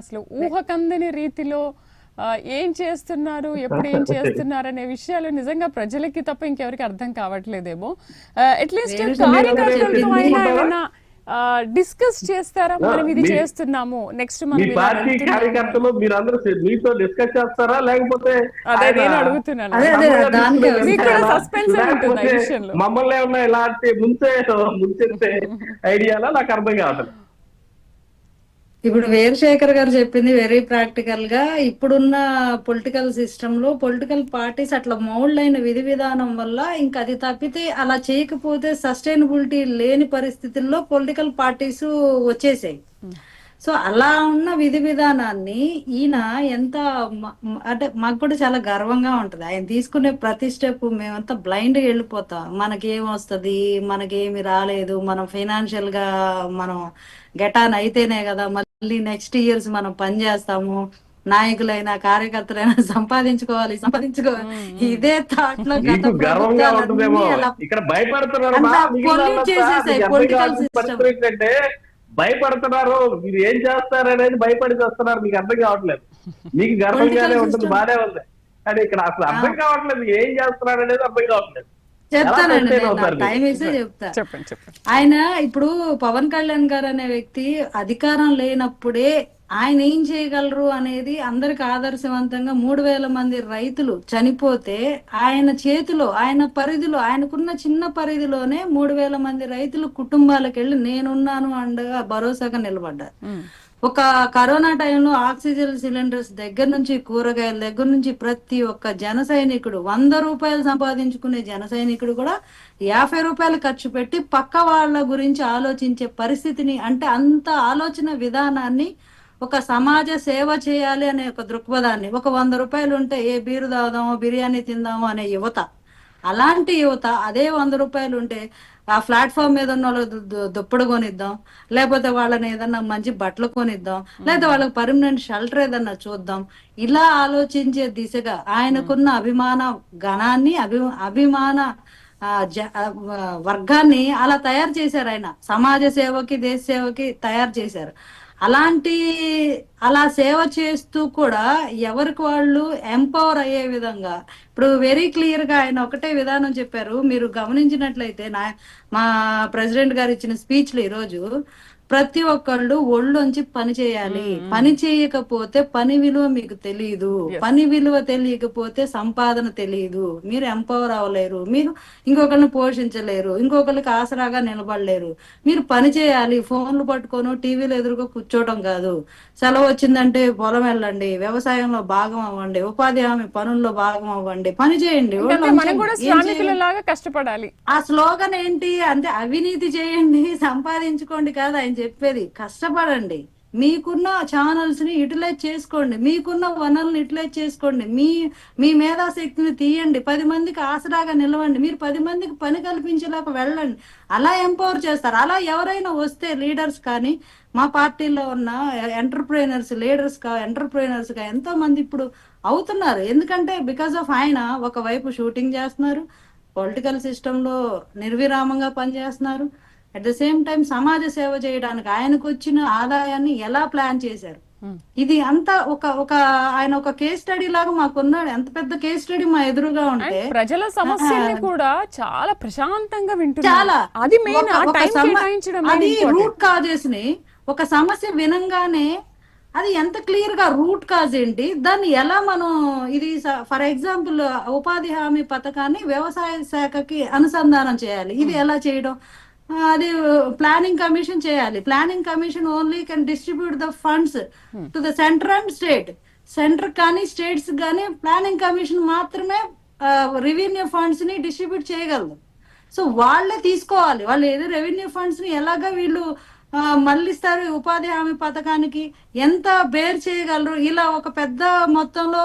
అసలు ఊహకందని రీతిలో ఏం చేస్తున్నారు, ఎప్పుడు ఏం చేస్తున్నారు అనే విషయాలు నిజంగా ప్రజలకి తప్ప ఇంకెవరికి అర్థం కావట్లేదేమో. అట్లీస్ట్ కార్యకర్తలతో అయినా ఏమైనా డిస్కస్ చేస్తారా, మనం ఇది చేస్తున్నాము, నెక్స్ట్ మనం పార్టీ కార్యకర్తలు మీరందరూ మీతో డిస్కస్ చేస్తారా, లేకపోతే అదే నేను అడుగుతున్నాను. మమ్మల్ని ఏమన్నా ఇలాంటి ముంచేసే ఐడియాలా నాకు అర్థం కావట్లేదు. ఇప్పుడు వీరశేఖర్ గారు చెప్పింది వెరీ ప్రాక్టికల్ గా ఇప్పుడున్న పొలిటికల్ సిస్టమ్ లో పొలిటికల్ పార్టీస్ అట్లా మౌల్డ్ అయిన విధి విధానం వల్ల ఇంకా అది తప్పితే అలా చేయకపోతే సస్టైనబిలిటీ లేని పరిస్థితుల్లో పొలిటికల్ పార్టీస్ వచ్చేసాయి. సో అలా ఉన్న విధి విధానాన్ని ఈయన ఎంత అంటే మాకు కూడా చాలా గర్వంగా ఉంటది. ఆయన తీసుకునే ప్రతి స్టెప్ మేమంతా బ్లైండ్ గా వెళ్ళిపోతాం. మనకేం వస్తుంది, మనకేమి రాలేదు, మనం ఫైనాన్షియల్ గా మనం గెటాన్ అయితేనే కదా మళ్ళీ నెక్స్ట్ ఇయర్స్ మనం పని చేస్తాము, నాయకులైనా కార్యకర్తలైనా సంపాదించుకోవాలి. ఇదే థాట్ లో చేసేసాయి పొలిటికల్ సిస్టమ్. భయపడుతున్నారు, మీరు ఏం చేస్తారు అనేది భయపడి చేస్తున్నారు. మీకు అర్థం కావట్లేదు. మీకు గర్వంగానే ఉంటుంది, బానే ఉంది, కానీ ఇక్కడ అసలు అర్థం కావట్లేదు ఏం చేస్తున్నారు అనేది అర్థం కావట్లేదు. చెప్తానండి, టైం ఇస్తే చెప్తా. ఆయన ఇప్పుడు పవన్ కళ్యాణ్ గారు అనే వ్యక్తి అధికారం లేనప్పుడే ఆయన ఏం చేయగలరు అనేది అందరికి ఆదర్శవంతంగా 3,000 మంది రైతులు చనిపోతే ఆయన చేతిలో, ఆయన పరిధిలో, ఆయనకున్న చిన్న పరిధిలోనే 3,000 మంది రైతులు కుటుంబాలకు వెళ్ళి నేనున్నాను అండగా భరోసాగా నిలబడ్డారు. ఒక కరోనా టైంలో ఆక్సిజన్ సిలిండర్స్ దగ్గర నుంచి కూరగాయల దగ్గర నుంచి ప్రతి ఒక్క జన సైనికుడు 100 రూపాయలు సంపాదించుకునే జన సైనికుడు కూడా 50 రూపాయలు ఖర్చు పెట్టి పక్క వాళ్ళ గురించి ఆలోచించే పరిస్థితిని, అంటే అంత ఆలోచన విధానాన్ని, ఒక సమాజ సేవ చేయాలి అనే ఒక దృక్పథాన్ని, ఒక 100 రూపాయలు ఉంటే ఏ బీరు తాగుదామో బిర్యానీ తిందామో అనే యువత, అలాంటి యువత అదే 100 రూపాయలు ఉంటే ఆ ప్లాట్ఫామ్ మీద ఉన్న వాళ్ళు దుప్పడు కొనిద్దాం, లేకపోతే వాళ్ళని ఏదన్నా మంచి బట్టలు కొనిద్దాం, లేదా వాళ్ళకి పర్మనెంట్ షెల్టర్ ఏదన్నా చూద్దాం, ఇలా ఆలోచించే దిశగా ఆయనకున్న అభిమాన గణాన్ని, అభిమాన వర్గాన్ని అలా తయారు చేశారు. ఆయన సమాజ సేవకి, దేశ సేవకి తయారు చేశారు. అలా సేవ చేస్తూ కూడా ఎవరికి వాళ్ళు ఎంపవర్ అయ్యే విధంగా ఇప్పుడు వెరీ క్లియర్ గా ఆయన ఒకటే విధానం చెప్పారు. మీరు గమనించినట్లయితే మా ప్రెసిడెంట్ గారు ఇచ్చిన స్పీచ్ లో ఈరోజు ప్రతి ఒక్కళ్ళు ఒళ్ళొంచి పని చేయాలి, పని చేయకపోతే పని విలువ మీకు తెలియదు, పని విలువ తెలియకపోతే సంపాదన తెలియదు, మీరు ఎంపవర్ అవ్వలేరు, మీరు ఇంకొకరిని పోషించలేరు, ఇంకొకరికి ఆసరాగా నిలబడలేరు. మీరు పని చేయాలి, ఫోన్లు పట్టుకొని టీవీలు ఎదురుగా కూర్చోవడం కాదు. సెలవు వచ్చిందంటే పొలం వెళ్ళండి, వ్యవసాయంలో భాగం అవ్వండి, ఉపాధి హామీ పనుల్లో భాగం అవ్వండి, పని చేయండి, కష్టపడాలి. ఆ స్లోగన్ ఏంటి అంటే అవినీతి చేయండి, సంపాదించుకోండి కాదు ఆయన చెప్పేది. కష్టపడండి, మీకున్న ఛానల్స్ ని యూటిలైజ్ చేసుకోండి, మీకున్న వనరులను యూటిలైజ్ చేసుకోండి, మీ మేధాశక్తిని తీయండి, 10 మందికి ఆసరాగా నిలవండి, మీరు 10 మందికి పని కల్పించేలాగా వెళ్ళండి. అలా ఎంపవర్ చేస్తారు. అలా ఎవరైనా వస్తే లీడర్స్ కానీ, మా పార్టీలో ఉన్న ఎంటర్ప్రైనర్స్, లీడర్స్ గా ఎంటర్ప్రైనర్స్ గా ఎంతో మంది ఇప్పుడు అవుతున్నారు. ఎందుకంటే బికాస్ ఆఫ్ ఆయన ఒకవైపు షూటింగ్ చేస్తున్నారు, పొలిటికల్ సిస్టమ్ లో నిర్విరామంగా పనిచేస్తున్నారు, అట్ ద సేమ్ టైం సమాజ సేవ చేయడానికి ఆయనకు వచ్చిన ఆదాయాన్ని ఎలా ప్లాన్ చేశారు. ఇది అంతా ఒక ఆయన ఒక కేస్ స్టడీ లాగా మాకున్నాడు. ఎంత పెద్ద కేస్ స్టడీ మా ఎదురుగా ఉంటే ప్రజల సమస్యల్ని కూడా చాలా ప్రశాంతంగా వింటున్నారు. అది రూట్ కాజెస్ ని, ఒక సమస్య వినంగానే అది ఎంత క్లియర్ గా రూట్ కాజ్ ఏంటి, దాన్ని ఎలా మనం ఇది ఫర్ ఎగ్జాంపుల్ ఉపాధి హామీ పథకాన్ని వ్యవసాయ శాఖకి అనుసంధానం చేయాలి. ఇది ఎలా చేయడం, అది ప్లానింగ్ కమిషన్ చేయాలి. Planning commission only can distribute the funds to the centre and state. Centre కానీ స్టేట్స్ కానీ ప్లానింగ్ కమిషన్ మాత్రమే రెవెన్యూ ఫండ్స్ ని డిస్ట్రిబ్యూట్ చేయగలదు. సో వాళ్ళే తీసుకోవాలి. వాళ్ళు ఏదో రెవెన్యూ ఫండ్స్ ని ఎలాగా వీళ్ళు మళ్ళిస్తారు ఉపాధి హామీ పథకానికి, ఎంత బేర్ చేయగలరు. ఇలా ఒక పెద్ద మొత్తంలో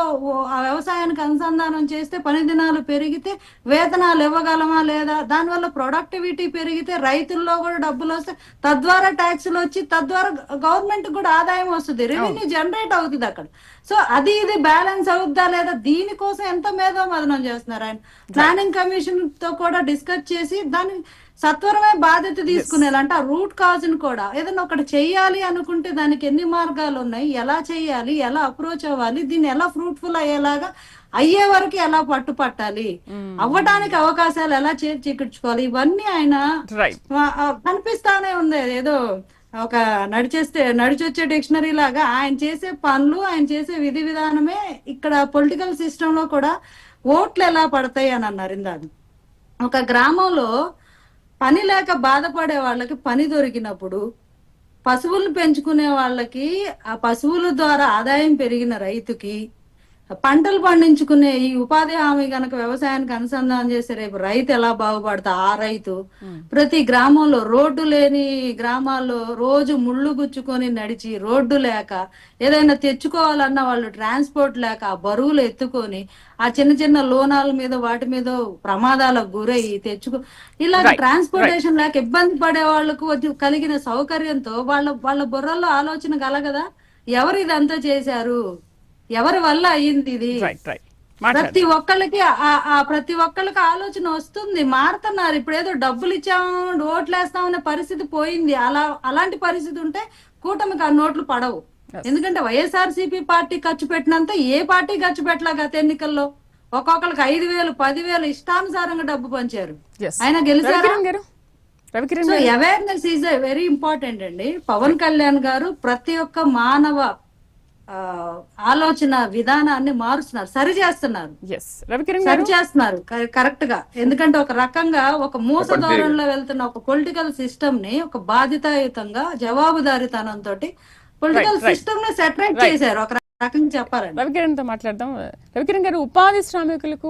వ్యవసాయానికి అనుసంధానం చేస్తే పని దినాలు పెరిగితే వేతనాలు ఇవ్వగలమా లేదా, దానివల్ల ప్రొడక్టివిటీ పెరిగితే రైతుల్లో కూడా డబ్బులు వస్తాయి, తద్వారా ట్యాక్సులు వచ్చి తద్వారా గవర్నమెంట్ కూడా ఆదాయం వస్తుంది, రెవెన్యూ జనరేట్ అవుతుంది అక్కడ. సో అది ఇది బ్యాలెన్స్ అవుద్దా లేదా, దీనికోసం ఎంత మేధోమదనం చేస్తున్నారు ఆయన. ప్లానింగ్ కమిషన్ తో కూడా డిస్కస్ చేసి దాన్ని సత్వరమే బాధ్యత తీసుకునేలా, అంటే ఆ రూట్ కాజ్ ని కూడా ఏదైనా ఒకటి చెయ్యాలి అనుకుంటే దానికి ఎన్ని మార్గాలు ఉన్నాయి, ఎలా చెయ్యాలి, ఎలా అప్రోచ్ అవ్వాలి, దీన్ని ఎలా ఫ్రూట్ఫుల్ అయ్యేలాగా అయ్యే వరకు ఎలా పట్టాలి, అవ్వడానికి అవకాశాలు ఎలా చేర్చిక్కించుకోవాలి, ఇవన్నీ ఆయన కనిపిస్తానే ఉంది. ఏదో ఒక నడిచొచ్చే డిక్షనరీ లాగా ఆయన చేసే పనులు, ఆయన చేసే విధి విధానమే ఇక్కడ పొలిటికల్ సిస్టమ్ లో కూడా ఓట్లు ఎలా పడతాయి అని అన్నారు ఇందాక. ఒక గ్రామంలో పని లేక బాధపడే వాళ్ళకి పని దొరికినప్పుడు, పశువులు పెంచుకునే వాళ్ళకి ఆ పశువుల ద్వారా ఆదాయం పెరిగిన రైతుకి, పంటలు పండించుకునే ఈ ఉపాధి హామీ గనక వ్యవసాయానికి అనుసంధానం చేసే రేపు రైతు ఎలా బాగుపడతా ఆ రైతు, ప్రతి గ్రామంలో రోడ్డు లేని గ్రామాల్లో రోజు ముళ్ళు గుచ్చుకొని నడిచి రోడ్డు లేక ఏదైనా తెచ్చుకోవాలన్నా వాళ్ళు ట్రాన్స్పోర్ట్ లేక ఆ బరువులు ఎత్తుకొని ఆ చిన్న చిన్న లోనాల మీద వాటి మీద ప్రమాదాలకు గురయ్యి ఇలా ట్రాన్స్పోర్టేషన్ లేక ఇబ్బంది పడే వాళ్ళకు కలిగిన సౌకర్యంతో వాళ్ళ బుర్రల్లో ఆలోచన కలగదా, ఎవరు ఇదంతా చేశారు, ఎవరి వల్ల అయ్యింది ఇది, ప్రతి ఒక్కళ్ళకి ఆలోచన వస్తుంది, మారుతున్నారు. ఇప్పుడు ఏదో డబ్బులు ఇచ్చాము ఓట్లేస్తామనే పరిస్థితి పోయింది. అలాంటి పరిస్థితి ఉంటే కూటమికి ఆ నోట్లు పడవు. ఎందుకంటే వైఎస్ఆర్సీపీ పార్టీ ఖర్చు పెట్టినంత ఏ పార్టీ ఖర్చు పెట్టలా గత ఎన్నికల్లో. ఒక్కొక్కరికి 5,000 10,000 ఇష్టానుసారంగా డబ్బు పంచారు, ఆయన గెలిచారు. So awareness is very important అండి. పవన్ కళ్యాణ్ గారు ప్రతి ఒక్క మానవ ఆలోచన విధానాన్ని మారుస్తున్నారు, సరి చేస్తున్నారు కరెక్ట్ గా. ఎందుకంటే ఒక రకంగా ఒక మూస ధోరణిలో వెళ్తున్న ఒక పొలిటికల్ సిస్టమ్ ని ఒక బాధ్యతాయుతంగా జవాబుదారీతనంతో పొలిటికల్ సిస్టమ్ ని సెటరేట్ చేశారు ఒక రకంగా చెప్పాలండి. రవికిరణ్ తో మాట్లాడదాం. రవికిరణ్ గారు, ఉపాధి శ్రామికులకు